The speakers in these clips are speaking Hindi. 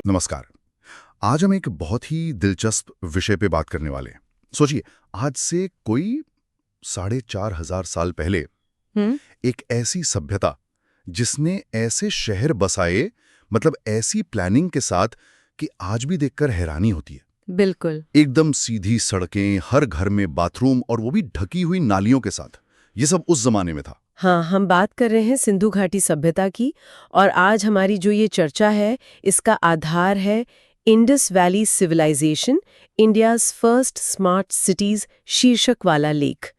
नमस्कार। आज हम एक बहुत ही दिलचस्प विषय पे बात करने वाले हैं। सोचिए, आज से कोई 4,500 साल पहले हम्म एक ऐसी सभ्यता जिसने ऐसे शहर बसाए, मतलब ऐसी प्लानिंग के साथ कि आज भी देखकर हैरानी होती है। बिल्कुल। एकदम सीधी सड़कें, हर घर में बाथरूम, और वो भी ढकी हुई नालियों के साथ। ये सब उस जमाने में था। हाँ, हम बात कर रहे हैं सिंधु घाटी सभ्यता की, और आज हमारी जो ये चर्चा है इसका आधार है Indus Valley civilisation, India's first smart cities शीर्षक वाला लेख।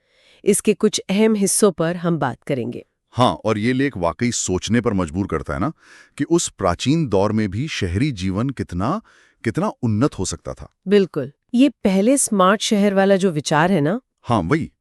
इसके कुछ अहम हिस्सों पर हम बात करेंगे। हाँ, और ये लेख वाकई सोचने पर मजबूर करता है ना, कि उस प्राचीन दौर में भी शहरी जीवन कितना कितना उन्नत हो सकता था। बिल्कुल। ये पहले स्मार्ट शहर वाला जो विचार है ना। हाँ, वही।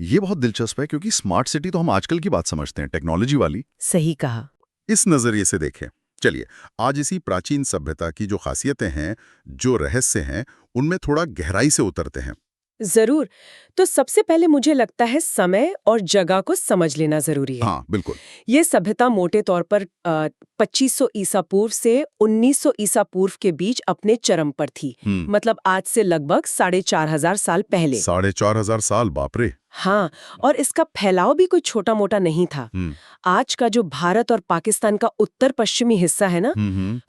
ये बहुत दिलचस्प है क्योंकि स्मार्ट सिटी तो हम आजकल की बात समझते हैं, टेक्नोलॉजी वाली। सही कहा। इस नजरिए से देखें। चलिए, आज इसी प्राचीन सभ्यता की जो खासियतें हैं, जो रहस्य हैं, उनमें थोड़ा गहराई से उतरते हैं। जरूर। तो सबसे पहले मुझे लगता है समय और जगह को समझ लेना जरूरी है। हाँ, बिल्कुल। ये सभ्यता मोटे तौर पर 2500 ईसा पूर्व से 1900 ईसा पूर्व के बीच अपने चरम पर थी। मतलब आज से लगभग 4,500 साल पहले। 4,500 साल, बाप रे। हाँ, और इसका फैलाव भी कोई छोटा मोटा नहीं था। आज का जो भारत और पाकिस्तान का उत्तर पश्चिमी हिस्सा है ना,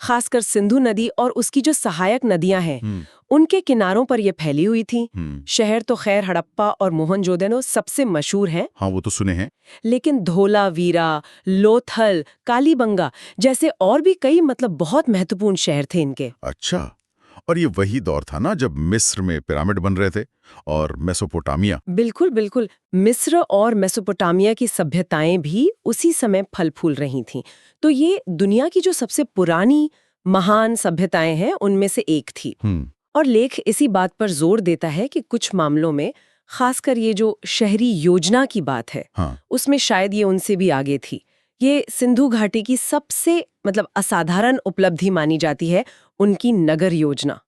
खासकर सिंधु नदी और उसकी जो सहायक नदियां हैं, उनके किनारों पर ये फैली हुई थी। शहर तो खैर हड़प्पा और मोहनजोदड़ो सबसे मशहूर हैं। हाँ, वो तो सुने हैं। लेकिन धोलावीरा, लोथल, कालीबंगा जैसे और भी कई बहुत महत्वपूर्ण शहर थे इनके। अच्छा, और ये वही दौर था ना जब मिस्र में पिरामिड बन रहे थे, और मेसोपोटामिया। बिल्कुल बिल्कुल। मिस्र और मेसोपोटामिया की सभ्यताएं भी उसी समय फल फूल रही थीं। तो ये दुनिया की जो सबसे पुरानी महान सभ्यताएं हैं उनमें से एक थी। और लेख इसी बात पर जोर देता है कि कुछ मामलों में, खासकर ये जो शहरी योजना की बात है, हाँ। उसमें शायद ये उनसे भी आगे थी। ये सिंधु घाटी की सबसे असाधारण उपलब्धि मानी जाती है, उनकी नगर योजना।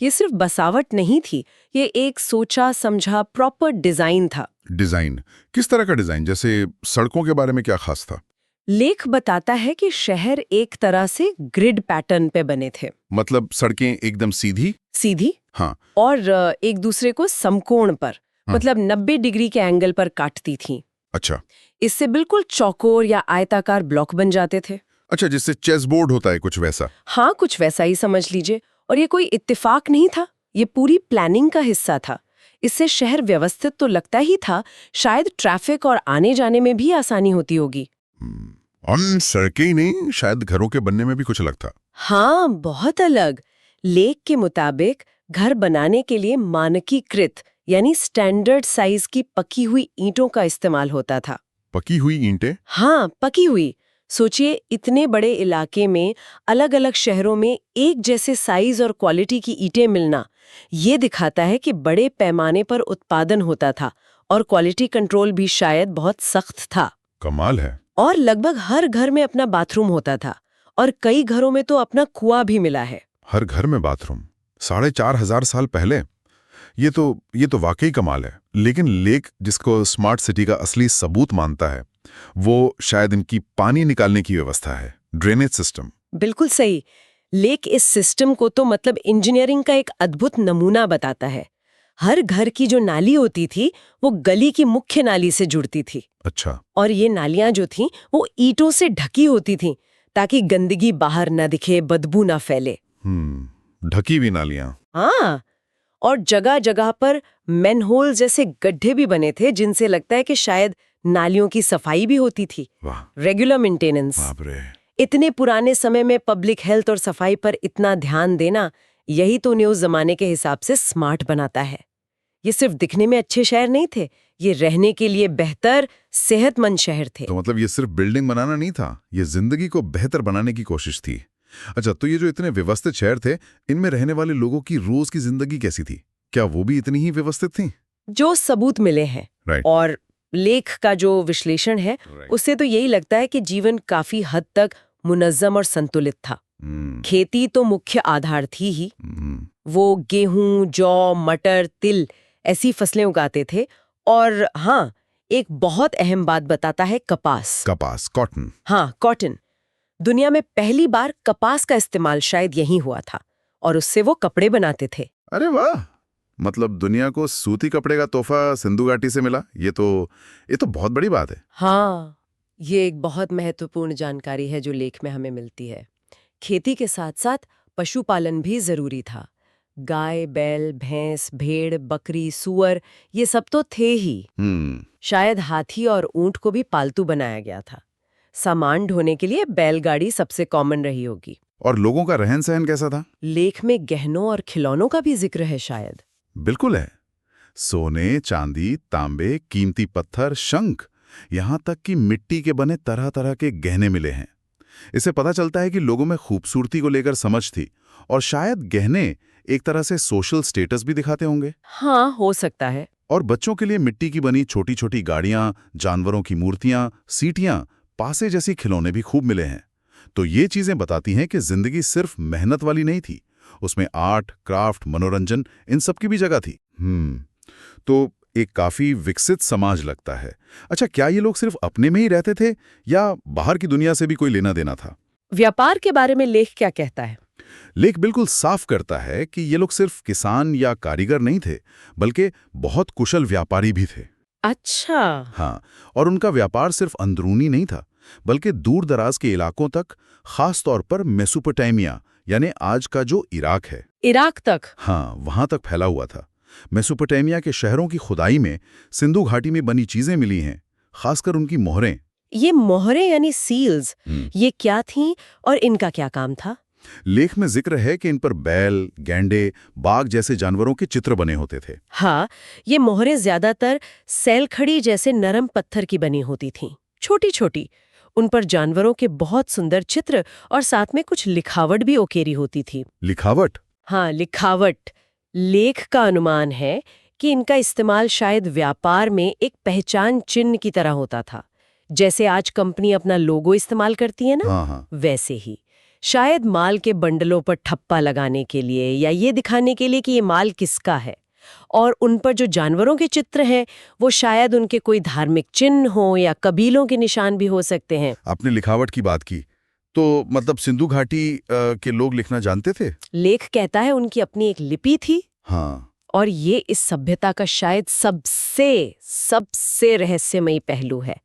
ये सिर्फ बसावट नहीं थी, ये एक सोचा समझा प्रॉपर डिजाइन था। डिजाइन? किस तरह का डिजाइन? जैसे सड़कों के बारे में क्या खास था? लेख बताता है कि शहर एक तरह से ग्रिड पैटर्न पे बने थे। मतलब सड़कें एकदम सीधी? सीधी। हाँ। और एक दूसरे को समकोण पर, हाँ। 90 डिग्री के एंगल पर काटती थीं। अच्छा। इससे बिल्कुल चौकोर या आयताकार ब्लॉक बन जाते थे। अच्छा, जिससे चेस बोर्ड होता है, कुछ वैसा? हाँ, कुछ वैसा ही समझ लीजिए। और ये कोई इत्तेफाक नहीं था, ये पूरी प्लानिंग का हिस्सा था। इससे शहर व्यवस्थित तो लगता ही था, शायद ट्रैफिक और आने जाने में भी आसानी होती होगी। और सड़कें ही नहीं, शायद घरों के बनने में भी कुछ अलग था। हाँ, बहुत अलग। लेख के मुताबिक घर बनाने के लिए मानकीकृत यानी स्टैंडर्ड साइज की पकी हुई ईंटों का इस्तेमाल होता था। पकी हुई ईंटें? हाँ, पकी हुई। सोचिए, इतने बड़े इलाके में अलग अलग शहरों में एक जैसे साइज और क्वालिटी की ईंटें मिलना, ये दिखाता है कि बड़े पैमाने पर उत्पादन होता था और क्वालिटी कंट्रोल भी शायद बहुत सख्त था। कमाल है। और और लगभग हर घर में अपना बाथरूम होता था, और कई घरों में तो अपना कुआं भी मिला है। हर घर में बाथरूम? 4,500 साल पहले? ये तो वाकई कमाल है। लेकिन लेख जिसको स्मार्ट सिटी का असली सबूत मानता है, वो शायद इनकी पानी निकालने की व्यवस्था है, ड्रेनेज सिस्टम। बिल्कुल सही। लेक इस सिस्टम को तो इंजीनियरिंग का एक अद्भुत नमूना बताता है। हर घर की जो नाली होती थी, वो गली की मुख्य नाली से जुड़ती थी। अच्छा। और ये नालियां जो थीं, वो ईंटों से ढकी होती थीं, ताकि गंदगी बाहर न दिखे, बदबू न फैले। ढकी हुई नालियां। हाँ, और जगह जगह पर मैनहोल जैसे गड्ढे भी बने थे, जिनसे लगता है कि शायद नालियों की सफाई भी होती थी। वाह। Regular maintenance. बाप रे। इतने पुराने समय में पब्लिक हेल्थ और सफाई पर इतना ध्यान देना, यही तो उन्हें उस जमाने के हिसाब से स्मार्ट बनाता है। ये सिर्फ दिखने में अच्छे शहर नहीं थे, ये रहने के लिए बेहतर, सेहतमंद शहर थे। तो मतलब ये सिर्फ बिल्डिंग बनाना नहीं था, ये जिंदगी को बेहतर बनाने की कोशिश थी। अच्छा, तो ये जो इतने व्यवस्थित शहर थे, इनमें रहने वाले लोगों की रोज की जिंदगी कैसी थी? क्या वो भी इतनी ही व्यवस्थित थी? जो सबूत मिले हैं, राइट। और लेख का जो विश्लेषण है, उससे तो यही लगता है कि जीवन काफी हद तक मुनज्जम और संतुलित था। खेती तो मुख्य आधार थी ही। वो गेहूं, जौ, मटर, तिल ऐसी फसलें उगाते थे। और हाँ, एक बहुत अहम बात बताता है कपास। कपास, कॉटन। हाँ, कॉटन। दुनिया में पहली बार कपास का इस्तेमाल शायद यहीं हुआ था और उससे वो कपड़े बनाते थे। अरे वाह, मतलब दुनिया को सूती कपड़े का तोहफा सिंधु घाटी से मिला। ये तो बहुत बड़ी बात है। हाँ, ये एक बहुत महत्वपूर्ण जानकारी है जो लेख में हमें मिलती है। खेती के साथ साथ पशुपालन भी जरूरी था। गाय, बैल, भैंस, भेड़, बकरी, सूअर, ये सब तो थे ही। शायद हाथी और ऊंट को भी पालतू बनाया गया था। सामान ढोने के लिए बैलगाड़ी सबसे कॉमन रही होगी। और लोगों का रहन सहन कैसा था? लेख में गहनों और खिलौनों का भी जिक्र है शायद। बिल्कुल है। सोने, चांदी, तांबे, कीमती पत्थर, शंख, यहाँ तक कि मिट्टी के बने तरह तरह के गहने मिले हैं। इससे पता चलता है कि लोगों में खूबसूरती को लेकर समझ थी और शायद गहने एक तरह से सोशल स्टेटस भी दिखाते होंगे। हाँ, हो सकता है। और बच्चों के लिए मिट्टी की बनी छोटी छोटी गाड़ियां, जानवरों की मूर्तियां, सीटियां, पासे जैसी खिलौने भी खूब मिले हैं। तो ये चीजें बताती हैं कि जिंदगी सिर्फ मेहनत वाली नहीं थी, उसमें आर्ट, क्राफ्ट, मनोरंजन, इन सब की भी जगह थी। तो एक काफी विकसित समाज लगता है। अच्छा, क्या ये लोग सिर्फ अपने में ही रहते थे या बाहर की दुनिया से भी कोई लेना देना था? व्यापार के बारे में लेख क्या कहता है? लेख बिल्कुल साफ करता है कि ये लोग सिर्फ किसान या कारीगर नहीं थे, बल्कि बहुत कुशल व्यापारी भी थे। अच्छा। हाँ, और उनका व्यापार सिर्फ अंदरूनी नहीं था, बल्कि दूर दराज के इलाकों तक, खास तौर पर मेसोपोटामिया यानी आज का जो इराक है, इराक तक? हाँ, वहां तक फैला हुआ था। मेसोपोटामिया के शहरों की खुदाई में सिंधु घाटी में बनी चीजें मिली हैं, खासकर उनकी मोहरें। ये मोहरें यानी सील्स, ये क्या थीं और इनका क्या काम था? लेख में जिक्र है कि इन पर बैल, गैंडे, बाघ जैसे जानवरों के चित्र बने होते थे। हाँ, ये मोहरें ज्यादातर सैलखड़ी जैसे नरम पत्थर की बनी होती थीं, छोटी छोटी। उन पर जानवरों के बहुत सुंदर चित्र और साथ में कुछ लिखावट भी उकेरी होती थी। लिखावट? हाँ, लिखावट। लेख का अनुमान है कि इनका इस्तेमाल शायद व्यापार में एक पहचान चिन्ह की तरह होता था। जैसे आज कंपनी अपना लोगो इस्तेमाल करती है ना, हाँ। वैसे ही। शायद माल के बंडलों पर ठप्पा लगाने के लिए या ये दिखाने के लिए कि ये माल किसका है। और उन पर जो जानवरों के चित्र हैं, वो शायद उनके कोई धार्मिक चिन्ह हो या कबीलों के निशान भी हो सकते हैं। आपने लिखावट की बात की, तो मतलब सिंधु घाटी के लोग लिखना जानते थे? लेख कहता है उनकी अपनी एक लिपि थी। हाँ। और ये इस सभ्यता का शायद सबसे रहस्यमयी पहलू है।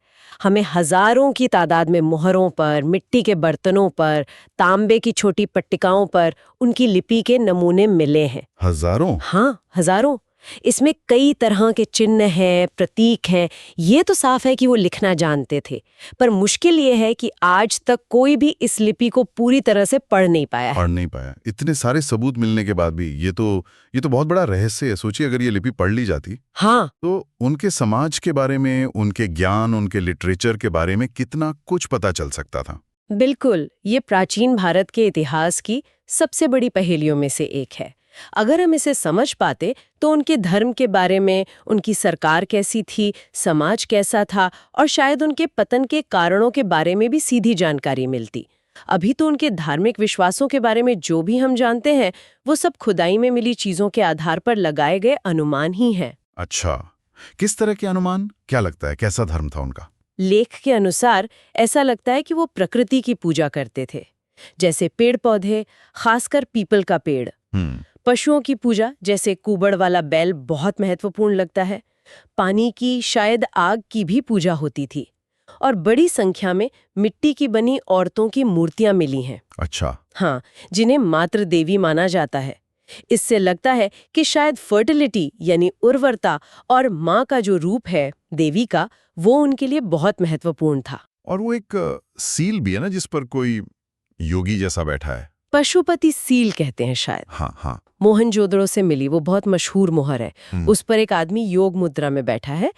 हमें हजारों की तादाद में मोहरों पर, मिट्टी के बर्तनों पर, तांबे की छोटी पट्टिकाओं पर उनकी लिपि के नमूने मिले हैं। हजारों? हाँ, हजारों। इसमें कई तरह के चिन्ह हैं, प्रतीक हैं। ये तो साफ है कि वो लिखना जानते थे, पर मुश्किल ये है कि आज तक कोई भी इस लिपि को पूरी तरह से पढ़ नहीं पाया है। इतने सारे सबूत मिलने के बाद भी ये तो बहुत बड़ा रहस्य है। सोचिए, अगर ये लिपि पढ़ ली जाती, हाँ, तो उनके समाज के बारे में, उनके ज्ञान, उनके लिटरेचर के बारे में कितना कुछ पता चल सकता था। बिल्कुल। ये प्राचीन भारत के इतिहास की सबसे बड़ी पहेलियों में से एक है। अगर हम इसे समझ पाते तो उनके धर्म के बारे में, उनकी सरकार कैसी थी, समाज कैसा था और शायद उनके पतन के कारणों के बारे में भी सीधी जानकारी मिलती। अभी तो उनके धार्मिक विश्वासों के बारे में जो भी हम जानते हैं, वो सब खुदाई में मिली चीजों के आधार पर लगाए गए अनुमान ही हैं। अच्छा, किस तरह के अनुमान? क्या लगता है, कैसा धर्म था उनका? लेख के अनुसार ऐसा लगता है कि वो प्रकृति की पूजा करते थे, जैसे पेड़ पौधे, खासकर पीपल का पेड़। पशुओं की पूजा, जैसे कुबड़ वाला बैल बहुत महत्वपूर्ण लगता है। पानी की, शायद आग की भी पूजा होती थी। और बड़ी संख्या में मिट्टी की बनी औरतों की मूर्तियां मिली हैं। अच्छा। हाँ, जिन्हें मातृ देवी माना जाता है। इससे लगता है कि शायद फर्टिलिटी यानी उर्वरता और माँ का जो रूप है देवी का, वो उनके लिए बहुत महत्वपूर्ण था। और वो एक सील भी है ना, जिस पर कोई योगी जैसा बैठा है। पशुपति सील कहते हैं शायद। हाँ। मोहनजोदड़ो से मिली वो बहुत मशहूर मोहर है। उस पर एक आदमी योग मुद्रा में बैठा है,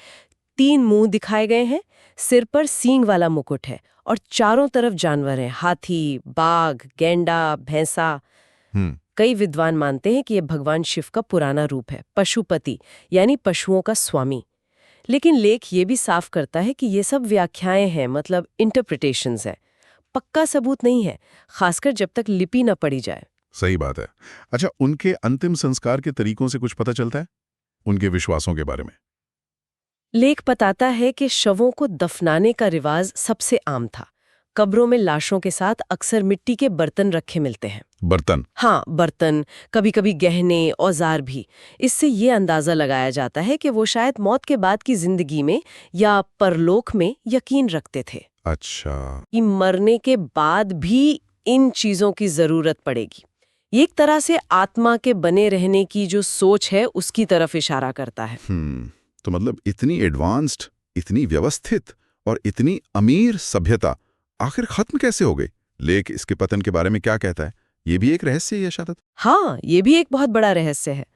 3 मुंह दिखाए गए हैं, सिर पर सींग वाला मुकुट है और चारों तरफ जानवर हैं, हाथी, बाघ, गैंडा, भैंसा। कई विद्वान मानते हैं कि यह भगवान शिव का पुराना रूप है, पशुपति यानी पशुओं का स्वामी। लेकिन लेख ये भी साफ करता है कि ये सब व्याख्याएं हैं, मतलब इंटरप्रिटेशंस हैं, पक्का सबूत नहीं है, खासकर जब तक लिपि न पढ़ी जाए। सही बात है। अच्छा, उनके अंतिम संस्कार के तरीकों से कुछ पता चलता है? उनके विश्वासों के बारे में? लेख बताता है कि शवों को दफनाने का रिवाज सबसे आम था। कब्रों में लाशों के साथ अक्सर मिट्टी के बर्तन रखे मिलते हैं। बर्तन? हाँ, बर्तन, कभी-कभी गहने, औजार भी। इससे ये अंदाजा लगाया जाता है कि वो शायद मौत के बाद की जिंदगी में या परलोक में यकीन रखते थे। अच्छा। कि मरने के बाद भी इन चीजों की जरूरत पड़ेगी। ये एक तरह से आत्मा के बने रहने की जो सोच है उसकी तरफ इशारा करता है। तो मतलब इतनी एडवांस्ड, इतनी व्यवस्थित और इतनी अमीर सभ्यता आखिर खत्म कैसे हो गई? लेख इसके पतन के बारे में क्या कहता है? ये भी एक रहस्य है शायद? हाँ, ये भी एक बहुत बड़ा रहस्य है।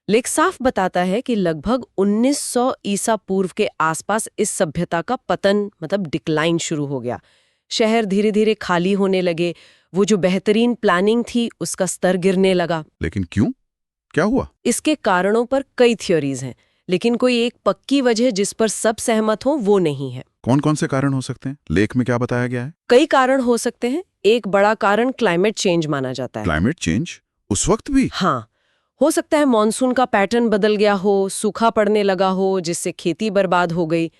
लेख साफ बताता है कि लगभग 1900 ईसा पूर्व के आसपास इस सभ्यता का पतन मतलब डिक्लाइन शुरू हो गया। शहर धीरे धीरे खाली होने लगे, वो जो बेहतरीन प्लानिंग थी उसका स्तर गिरने लगा। लेकिन क्यों? क्या हुआ? इसके कारणों पर कई थ्योरीज हैं, लेकिन कोई एक पक्की वजह जिस पर सब सहमत हो वो नहीं है। कौन कौन से कारण हो सकते हैं? लेख में क्या बताया गया है? कई कारण हो सकते हैं। एक बड़ा कारण क्लाइमेट चेंज माना जाता है। Climate change? उस वक्त भी? हाँ, हो सकता है मॉनसून का पैटर्न बदल गया हो, सूखा पड़ने लगा हो जिससे खेती बर्बाद हो गई,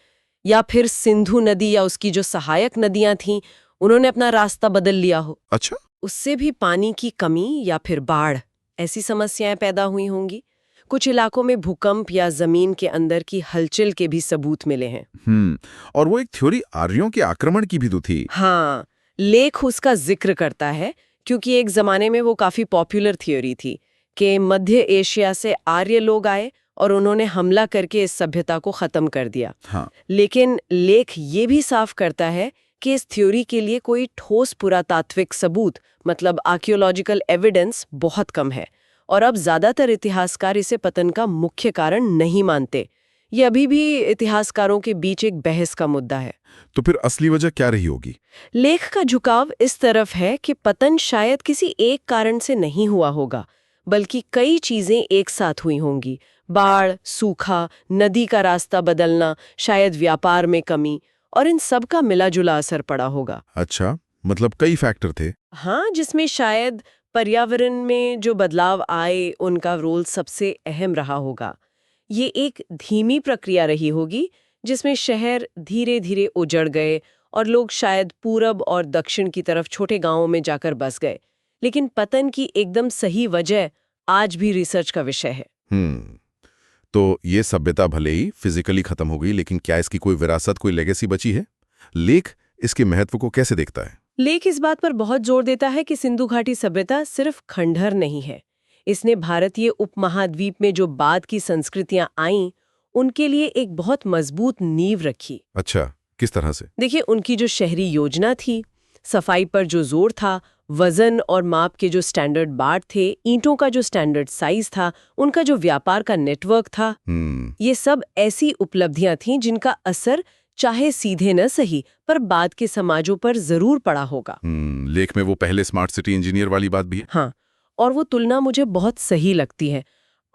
या फिर सिंधु नदी या उसकी जो सहायक नदियां थीं उन्होंने अपना रास्ता बदल लिया हो। अच्छा। उससे भी पानी की कमी या फिर बाढ़ ऐसी समस्याएं पैदा हुई होंगी। कुछ इलाकों में भूकंप या जमीन के अंदर की हलचल के भी सबूत मिले हैं। और वो एक थ्योरी आर्यों के आक्रमण की भी तो थी। हाँ, लेख उसका जिक्र करता है क्योंकि एक जमाने में वो काफी पॉपुलर थ्योरी थी कि मध्य एशिया से आर्य लोग आए और उन्होंने हमला करके इस सभ्यता को खत्म कर दिया। हाँ। लेकिन लेख ये भी साफ करता है कि इस थ्योरी के लिए कोई ठोस पुरातात्विक सबूत मतलब आर्कियोलॉजिकल एविडेंस बहुत कम है, और अब ज्यादातर इतिहासकार इसे पतन का मुख्य कारण नहीं मानते। ये अभी भी इतिहासकारों के बीच एक बहस का मुद्दा है। तो फिर असली वजह क्या रही होगी? लेख का झुकाव इस तरफ है कि पतन शायद किसी एक कारण से नहीं हुआ होगा, बल्कि कई चीजें एक साथ हुई होंगी। बाढ़, सूखा, नदी का रास्ता बदलना, शायद व्यापार में कमी, और इन सब का मिला-जुला असर पड़ा होगा। अच्छा, मतलब कई फैक्टर थे। हाँ, जिसमें शायद पर्यावरण में जो बदलाव आए उनका रोल सबसे अहम रहा होगा। ये एक धीमी प्रक्रिया रही होगी जिसमें शहर धीरे धीरे उजड़ गए और लोग शायद पूरब और दक्षिण की तरफ छोटे गांवों में जाकर बस गए। लेकिन पतन की एकदम सही वजह आज भी रिसर्च का विषय है। तो ये सभ्यता भले ही फिजिकली खत्म हो गई, लेकिन क्या इसकी कोई विरासत, कोई लेगेसी बची है? लेख इसके महत्व को कैसे देखता है? लेख इस बात पर बहुत जोर देता है कि सिंधु घाटी सभ्यता सिर्फ खंडहर नहीं है। इसने भारतीय उपमहाद्वीप में जो बाद की संस्कृतियां आईं, उनके लिए एक बहुत मजबूत नींव रखी। अच्छा, किस तरह से? देखिए, उनकी जो शहरी योजना थी, सफाई पर जो जोर था, वजन और माप के जो स्टैंडर्ड बाट थे, ईंटों का जो स्टैंडर्ड साइज था, उनका जो व्यापार का नेटवर्क था, ये सब ऐसी उपलब्धियां थीं जिनका असर चाहे सीधे न सही पर बाद के समाजों पर जरूर पड़ा होगा। लेख में वो पहले स्मार्ट सिटी इंजीनियर वाली बात भी है। हाँ, और वो तुलना मुझे बहुत सही लगती है।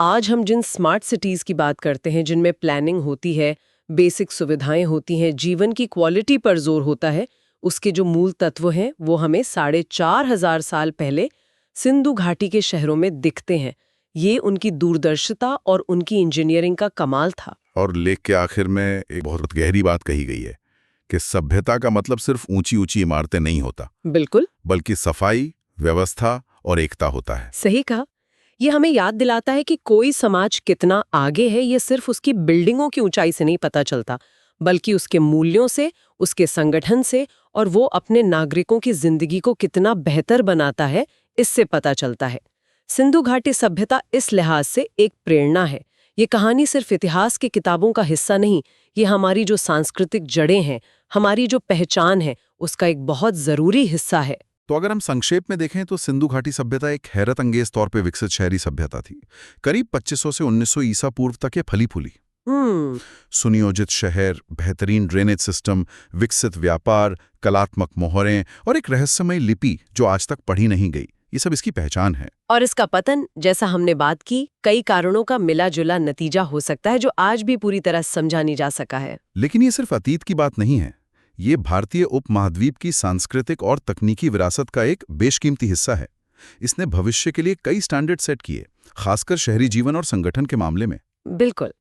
आज हम जिन स्मार्ट सिटीज की बात करते हैं, जिनमें प्लानिंग होती है, बेसिक सुविधाएं होती हैं, जीवन की क्वालिटी पर जोर होता है, उसके जो मूल तत्व हैं वो हमें 4500 साल पहले सिंधु घाटी के शहरों में दिखते हैं। ये उनकी दूरदर्शिता और उनकी इंजीनियरिंग का कमाल था। और लेख के आखिर में एक बहुत गहरी बात कही गई है कि सभ्यता का मतलब सिर्फ ऊंची ऊंची इमारतें नहीं होता, बिल्कुल, बल्कि सफाई, व्यवस्था और एकता होता है। सही कहा। ये हमें याद दिलाता है कि कोई समाज कितना आगे है ये सिर्फ उसकी बिल्डिंगों की ऊंचाई से नहीं पता चलता, बल्कि उसके मूल्यों से, उसके संगठन से, और वो अपने नागरिकों की जिंदगी को कितना बेहतर बनाता है इससे पता चलता है। सिंधु घाटी सभ्यता इस लिहाज से एक प्रेरणा है। ये कहानी सिर्फ इतिहास की किताबों का हिस्सा नहीं, ये हमारी जो सांस्कृतिक जड़ें हैं, हमारी जो पहचान है, उसका एक बहुत जरूरी हिस्सा है। तो अगर हम संक्षेप में देखें तो सिंधु घाटी सभ्यता एक हैरत अंगेज तौर पे विकसित शहरी सभ्यता थी। करीब 2500 से 1900 ईसा पूर्व तक ये फली फूली। सुनियोजित शहर, बेहतरीन ड्रेनेज सिस्टम, विकसित व्यापार, कलात्मक मोहरें और एक रहस्यमय लिपि जो आज तक पढ़ी नहीं गई, ये सब इसकी पहचान है। और इसका पतन, जैसा हमने बात की, कई कारणों का मिला जुला नतीजा हो सकता है जो आज भी पूरी तरह समझा नहीं जा सका है। लेकिन ये सिर्फ अतीत की बात नहीं है, ये भारतीय उपमहाद्वीप की सांस्कृतिक और तकनीकी विरासत का एक बेशकीमती हिस्सा है। इसने भविष्य के लिए कई स्टैंडर्ड सेट किए, खासकर शहरी जीवन और संगठन के मामले में। बिल्कुल,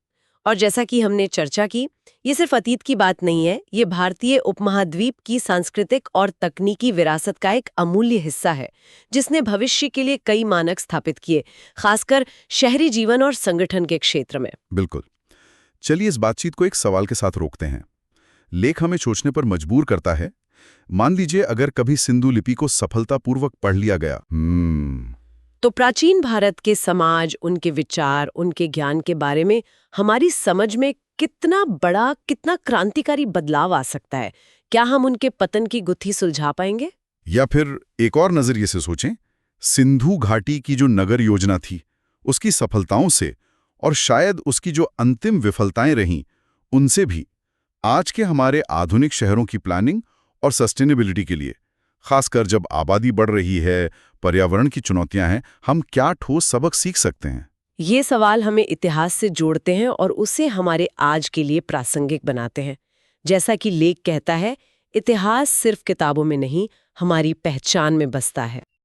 और जैसा कि हमने चर्चा की, ये सिर्फ अतीत की बात नहीं है, ये भारतीय उपमहाद्वीप की सांस्कृतिक और तकनीकी विरासत का एक अमूल्य हिस्सा है, जिसने भविष्य के लिए कई मानक स्थापित किए, खासकर शहरी जीवन और संगठन के क्षेत्र में। बिल्कुल। चलिए इस बातचीत को एक सवाल के साथ रोकते हैं। लेख हमें सोचने पर मजबूर करता है। मान लीजिए अगर कभी सिंधु लिपि को सफलतापूर्वक पढ़ लिया गया, तो प्राचीन भारत के समाज, उनके विचार, उनके ज्ञान के बारे में हमारी समझ में कितना बड़ा, कितना क्रांतिकारी बदलाव आ सकता है? क्या हम उनके पतन की गुत्थी सुलझा पाएंगे? या फिर एक और नजरिए से सोचें, सिंधु घाटी की जो नगर योजना थी, उसकी सफलताओं से और शायद उसकी जो अंतिम विफलताएं रहीं, उनसे भी आज के हमारे आधुनिक शहरों की प्लानिंग और सस्टेनेबिलिटी के लिए, खासकर जब आबादी बढ़ रही है, पर्यावरण की चुनौतियां हैं, हम क्या ठोस सबक सीख सकते हैं? ये सवाल हमें इतिहास से जोड़ते हैं और उसे हमारे आज के लिए प्रासंगिक बनाते हैं। जैसा कि लेख कहता है, इतिहास सिर्फ किताबों में नहीं, हमारी पहचान में बसता है।